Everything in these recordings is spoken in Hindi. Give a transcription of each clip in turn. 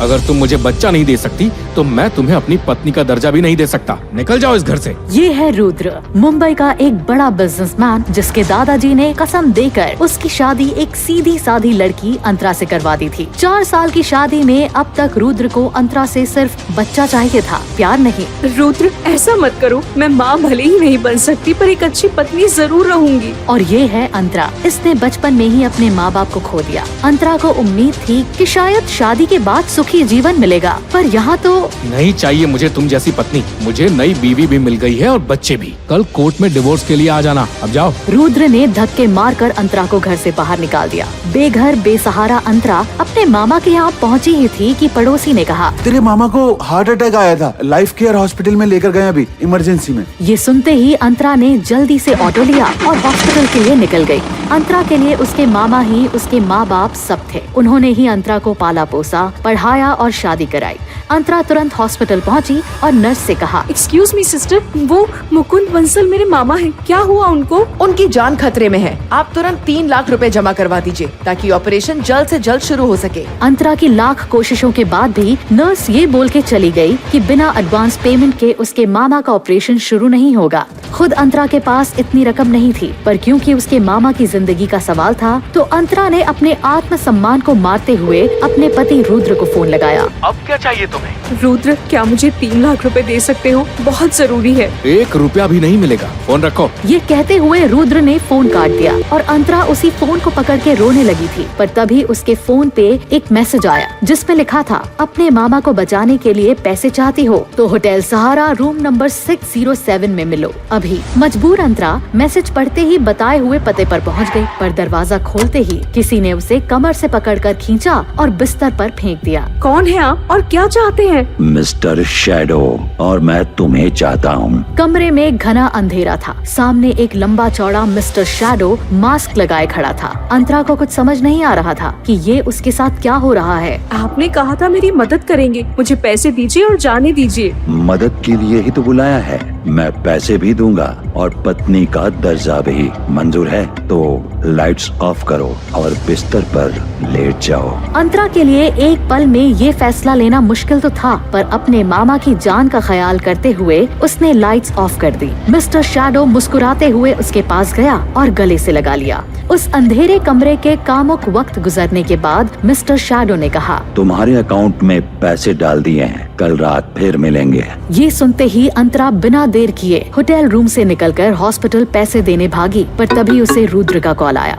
अगर तुम मुझे बच्चा नहीं दे सकती तो मैं तुम्हें अपनी पत्नी का दर्जा भी नहीं दे सकता। निकल जाओ इस घर से। ये है रुद्र, मुंबई का एक बड़ा बिजनेसमैन, जिसके दादाजी ने कसम देकर उसकी शादी एक सीधी सादी लड़की अंतरा से करवा दी थी। 4 साल की शादी में अब तक रुद्र को अंतरा से सिर्फ बच्चा चाहिए था, प्यार नहीं। रुद्र ऐसा मत करो, मैं माँ भले ही नहीं बन सकती पर एक अच्छी पत्नी जरूर रहूंगी। और ये है अंतरा, इसने बचपन में ही अपने माँ बाप को खो दिया। अंतरा को उम्मीद थी कि शायद शादी के बाद सुखी जीवन मिलेगा, पर यहाँ तो नहीं चाहिए मुझे तुम जैसी पत्नी। मुझे नई बीवी भी मिल गई है और बच्चे भी। कल कोर्ट में डिवोर्स के लिए आ जाना। अब जाओ। रुद्र ने धक्के मारकर अंतरा को घर से बाहर निकाल दिया। बेघर बेसहारा अंतरा अपने मामा के यहाँ पहुँची ही थी कि पड़ोसी ने कहा, तेरे मामा को हार्ट अटैक आया था, लाइफ केयर हॉस्पिटल में लेकर गए अभी, इमरजेंसी में। ये सुनते ही अंतरा ने जल्दी से ऑटो लिया और हॉस्पिटल के लिए निकल गई। अंतरा के लिए उसके मामा ही उसके माँ बाप सब थे। उन्होंने ही अंतरा को पाला पोसा, पढ़ाया और शादी कराई। अंतरा तुरंत हॉस्पिटल पहुंची और नर्स से कहा, एक्सक्यूज मी सिस्टर, वो मुकुंद बंसल मेरे मामा हैं, क्या हुआ उनको? उनकी जान खतरे में है। आप तुरंत 3 लाख रुपए जमा करवा दीजिए ताकि ऑपरेशन जल्द से जल्द शुरू हो सके। अंतरा की लाख कोशिशों के बाद भी नर्स ये बोल के चली गई कि बिना एडवांस पेमेंट के उसके मामा का ऑपरेशन शुरू नहीं होगा। खुद अंतरा के पास इतनी रकम नहीं थी, पर क्योंकि उसके मामा की जिंदगी का सवाल था तो अंतरा ने अपने आत्मसम्मान को मारते हुए अपने पति रुद्र को फोन लगाया। अब क्या चाहिए तुम्हें? रुद्र क्या मुझे 3 लाख रुपए दे सकते हो? बहुत जरूरी है। 1 रुपया भी नहीं मिलेगा। फोन रखो। ये कहते हुए रुद्र ने फोन काट दिया और अंतरा उसी फोन को पकड़ के रोने लगी थी। पर तभी उसके फोन पे एक मैसेज आया जिसपे लिखा था, अपने मामा को बचाने के लिए पैसे चाहती हो तो होटल सहारा रूम नंबर 607 में मिलो अभी। मजबूर अंतरा मैसेज पढ़ते ही बताए हुए पते पर पहुंच गई, पर दरवाजा खोलते ही किसी ने उसे कमर से पकड़कर खींचा और बिस्तर पर फेंक दिया। कौन है आप और क्या चाहते हैं? मिस्टर शैडो, और मैं तुम्हें चाहता हूँ। कमरे में घना अंधेरा था। सामने एक लंबा चौड़ा मिस्टर शैडो मास्क लगाए खड़ा था। अंतरा को कुछ समझ नहीं आ रहा था कि ये उसके साथ क्या हो रहा है। आपने कहा था मेरी मदद करेंगे, मुझे पैसे दीजिए और जाने दीजिए। मदद के लिए ही तो बुलाया है। मैं पैसे भी दूंगा और पत्नी का दर्जा भी। मंजूर है तो लाइट्स ऑफ करो और बिस्तर पर लेट जाओ। अंतरा के लिए एक पल में ये फैसला लेना मुश्किल तो था, पर अपने मामा की जान का ख्याल करते हुए उसने लाइट्स ऑफ कर दी। मिस्टर शैडो मुस्कुराते हुए उसके पास गया और गले से लगा लिया। उस अंधेरे कमरे के कामुक वक्त गुजरने के बाद मिस्टर शैडो ने कहा, तुम्हारे अकाउंट में पैसे डाल दिए हैं, कल रात फिर मिलेंगे। ये सुनते ही अंतरा बिना देर किए होटल रूम से निकलकर हॉस्पिटल पैसे देने भागी, पर तभी उसे रुद्र का कॉल आया।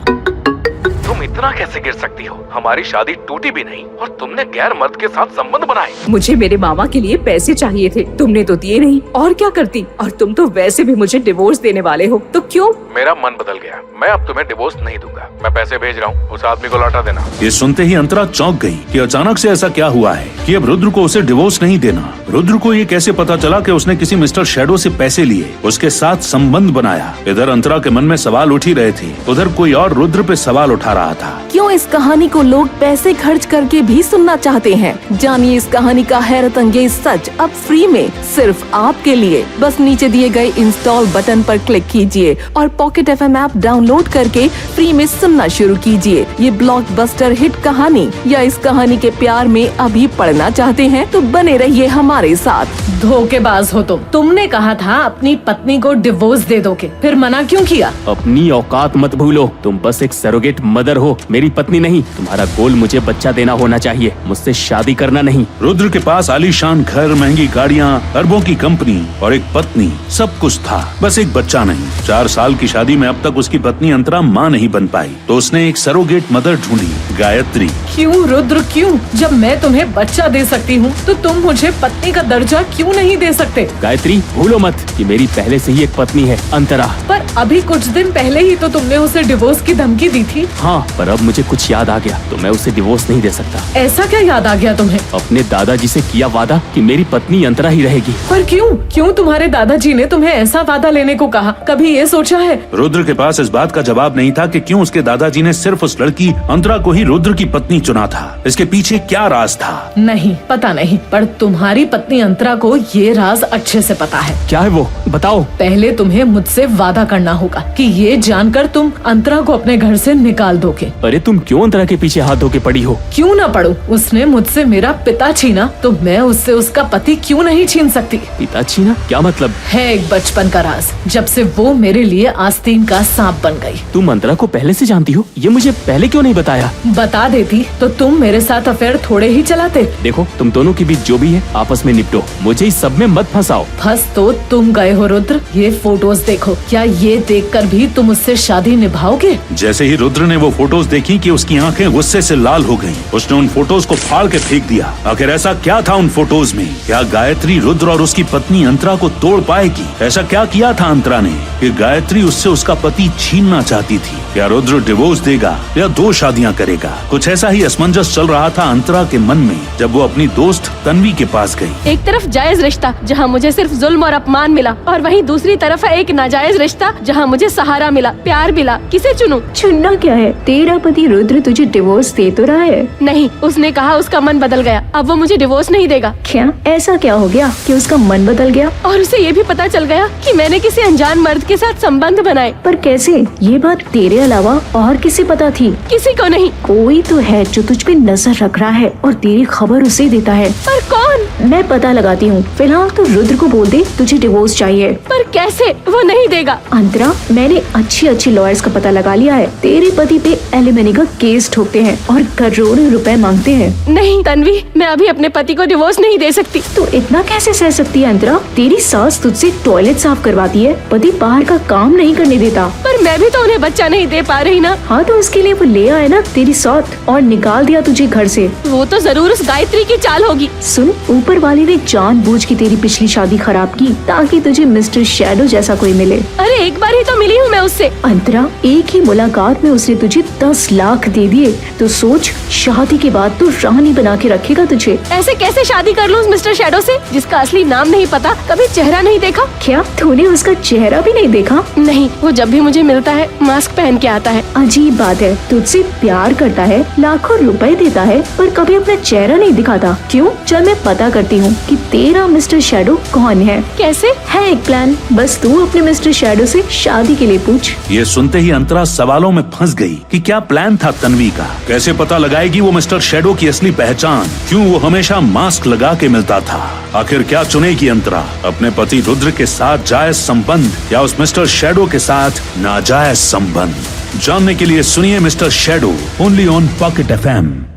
तुम इतना कैसे गिर सकती हो? हमारी शादी टूटी भी नहीं और तुमने गैर मर्द के साथ संबंध बनाए। मुझे मेरे मामा के लिए पैसे चाहिए थे, तुमने तो दिए नहीं, और क्या करती? और तुम तो वैसे भी मुझे डिवोर्स देने वाले हो, तो क्यों? मेरा मन बदल गया, मैं अब तुम्हें डिवोर्स नहीं दूंगा। मैं पैसे भेज रहा हूँ, उस आदमी को लौटा देना। ये सुनते ही अंतरा चौंक गई कि अचानक से ऐसा क्या हुआ है कि अब रुद्र को उसे डिवोर्स नहीं देना। रुद्र को ये कैसे पता चला कि उसने किसी मिस्टर शैडो से पैसे लिए, उसके साथ संबंध बनाया? इधर अंतरा के मन में सवाल उठ ही रहे थे, उधर कोई और रुद्र पे सवाल उठा रहा था। क्यों इस कहानी को लोग पैसे खर्च करके भी सुनना चाहते हैं? जानिए इस कहानी का हैरत अंगेज सच अब फ्री में सिर्फ आपके लिए। बस नीचे दिए गए इंस्टॉल बटन पर क्लिक कीजिए और पॉकेट FM ऐप डाउनलोड करके फ्री में सुनना शुरू कीजिए। ये ब्लॉकबस्टर हिट कहानी या इस कहानी के प्यार में अभी पढ़ना चाहते हैं तो बने रहिए हमारे साथ। धोखेबाज हो तुमने कहा था अपनी पत्नी को डिवोर्स दे दोगे, फिर मना क्यों किया? अपनी औकात मत भूलो, तुम बस एक सरोगेट मदर हो, मेरी पत्नी नहीं। तुम्हारा गोल मुझे बच्चा देना होना चाहिए, मुझसे शादी करना नहीं। रुद्र के पास आलीशान घर, महंगी गाड़ियाँ, अरबों की कंपनी और एक पत्नी, सब कुछ था, बस एक बच्चा नहीं। 4 साल की शादी में अब तक उसकी पत्नी अंतरा माँ नहीं बन पाई, तो उसने एक सरोगेट मदर ढूंढी, गायत्री। क्यों रुद्र क्यों? जब मैं तुम्हें बच्चा दे सकती हूँ तो तुम मुझे पत्नी का दर्जा क्यों नहीं दे सकते? गायत्री, भूलो मत कि मेरी पहले से ही एक पत्नी है, अंतरा। पर अभी कुछ दिन पहले ही तो तुमने उसे डिवोर्स की धमकी दी थी। हाँ, पर अब मुझे कुछ याद आ गया तो मैं उसे डिवोर्स नहीं दे सकता। ऐसा क्या याद आ गया तुम्हें? अपने दादाजी से किया वादा कि मेरी पत्नी अंतरा ही रहेगी। पर क्यों क्यों तुम्हारे दादाजी ने तुम्हें ऐसा वादा लेने को कहा? कभी ये सोचा है? रुद्र के पास इस बात का जवाब नहीं था कि क्यों उसके दादाजी ने सिर्फ उस लड़की अंतरा को ही रुद्र की पत्नी चुना था। इसके पीछे क्या राज था? नहीं, पता नहीं, पर तुम्हारी पत्नी अंतरा को ये राज अच्छे से पता है। क्या है वो, बताओ। पहले तुम्हें मुझसे वादा करना होगा कि ये जानकर तुम अंतरा को अपने घर से निकाल दोगे। नहीं। अरे तुम क्यों अंतरा के पीछे हाथ धो के पड़ी हो? क्यों ना पढ़ूं? उसने मुझसे मेरा पिता छीना तो मैं उससे उसका पति क्यों नहीं छीन सकती? पिता छीना क्या मतलब? है एक बचपन का राज, जब से वो मेरे लिए आस्तीन का सांप बन गई। तुम अंतरा को पहले से जानती हो? ये मुझे पहले क्यों नहीं बताया? बता देती तो तुम मेरे साथ अफेयर थोड़े ही चलाते। देखो तुम दोनों के बीच जो भी है आपस में निपटो, मुझे इस सब में मत फंसाओ। फंस तो तुम गए हो रुद्र। ये फोटोज देखो, क्या ये देखकर भी तुम उससे शादी निभाओगे? जैसे ही रुद्र ने वो फोटोज देखी कि उसकी आंखें गुस्से से लाल हो गईं। उसने उन फोटोज को फाड़ के फेंक दिया। आखिर ऐसा क्या था उन फोटोज में? क्या गायत्री रुद्र और उसकी पत्नी अंतरा को तोड़ पाएगी? ऐसा क्या किया था अंतरा ने कि गायत्री उससे उसका पति छीनना चाहती थी? क्या रुद्र डिवोर्स देगा या 2 शादियां करेगा? कुछ ऐसा ही असमंजस चल रहा था अंतरा के मन में जब वो अपनी दोस्त तन्वी के पास गई। एक तरफ जायज रिश्ता जहां मुझे सिर्फ जुल्म और अपमान मिला, और वहीं दूसरी तरफ है एक नाजायज रिश्ता जहां मुझे सहारा मिला, प्यार मिला। किसे चुनूं? चुनना क्या है? तेरा पति रुद्र तुझे डिवोर्स दे तो रहा है। नहीं, उसने कहा उसका मन बदल गया, अब वो मुझे डिवोर्स नहीं देगा। क्या ऐसा क्या हो गया कि उसका मन बदल गया? और उसे ये भी पता चल गया कि मैंने किसी अनजान मर्द के साथ संबंध बनाए। पर कैसे? ये बात तेरे अलावा और किसे पता थी? किसी को नहीं। कोई तो है जो तुझ पे नजर रख रहा है और तेरी खबर उसे देता है। पर कौन? मैं पता लगाती हूँ। फिलहाल तो रुद्र को बोल दे तुझे डिवोर्स चाहिए। पर कैसे? वो नहीं देगा। अंतरा, मैंने अच्छी लॉयर्स का पता लगा लिया है। तेरे पति पे एलिमनी का केस ठोकते हैं और करोड़ों रुपए मांगते हैं। नहीं तन्वी, मैं अभी अपने पति को डिवोर्स नहीं दे सकती। तू इतना कैसे सह सकती है अंतरा? तेरी सास तुझसे टॉयलेट साफ करवाती है, पति बाहर का काम नहीं करने देता। पर मैं भी तो उन्हें बच्चा नहीं दे पा रही ना। हाँ तो उसके लिए वो ले आए ना तेरी सौत और निकाल दिया तुझे घर से। वो तो जरूर उस गायत्री की चाल होगी। सुन, ऊपर वाले ने जानबूझ के तेरी पिछली शादी खराब की ताकि तुझे मिस्टर शैडो जैसा कोई मिले। अरे एक बार ही तो मिली हूँ मैं उससे। अंतरा, एक ही मुलाकात में उसने तुझे 10 लाख दे दिए, तो सोच शादी के बाद तो रानी बना के रखेगा तुझे। ऐसे कैसे शादी कर लूँ उस मिस्टर शैडो से जिसका असली नाम नहीं पता, कभी चेहरा नहीं देखा? क्या तूने उसका चेहरा भी नहीं देखा? नहीं, वो जब भी मुझे मिलता है मास्क पहन के आता है। अजीब बात है, तुझसे प्यार करता है, लाखों रुपए देता है, पर कभी अपना चेहरा नहीं दिखाता। क्यों? चल मैं पता करती हूँ कि तेरा मिस्टर शैडो कौन है। कैसे? है एक प्लान, बस तू अपने मिस्टर शैडो से शादी के लिए पूछ। ये सुनते ही अंतरा सवालों में फंस गई कि क्या प्लान था तन्वी का। कैसे पता लगाएगी वो मिस्टर शैडो की असली पहचान? क्यों वो हमेशा मास्क लगा के मिलता था? आखिर क्या चुनेगी अंतरा, अपने पति रुद्र के साथ जायज संबंध या उस मिस्टर शैडो के साथ नाजायज संबंध? जानने के लिए सुनिए mister shadow only on pocket FM।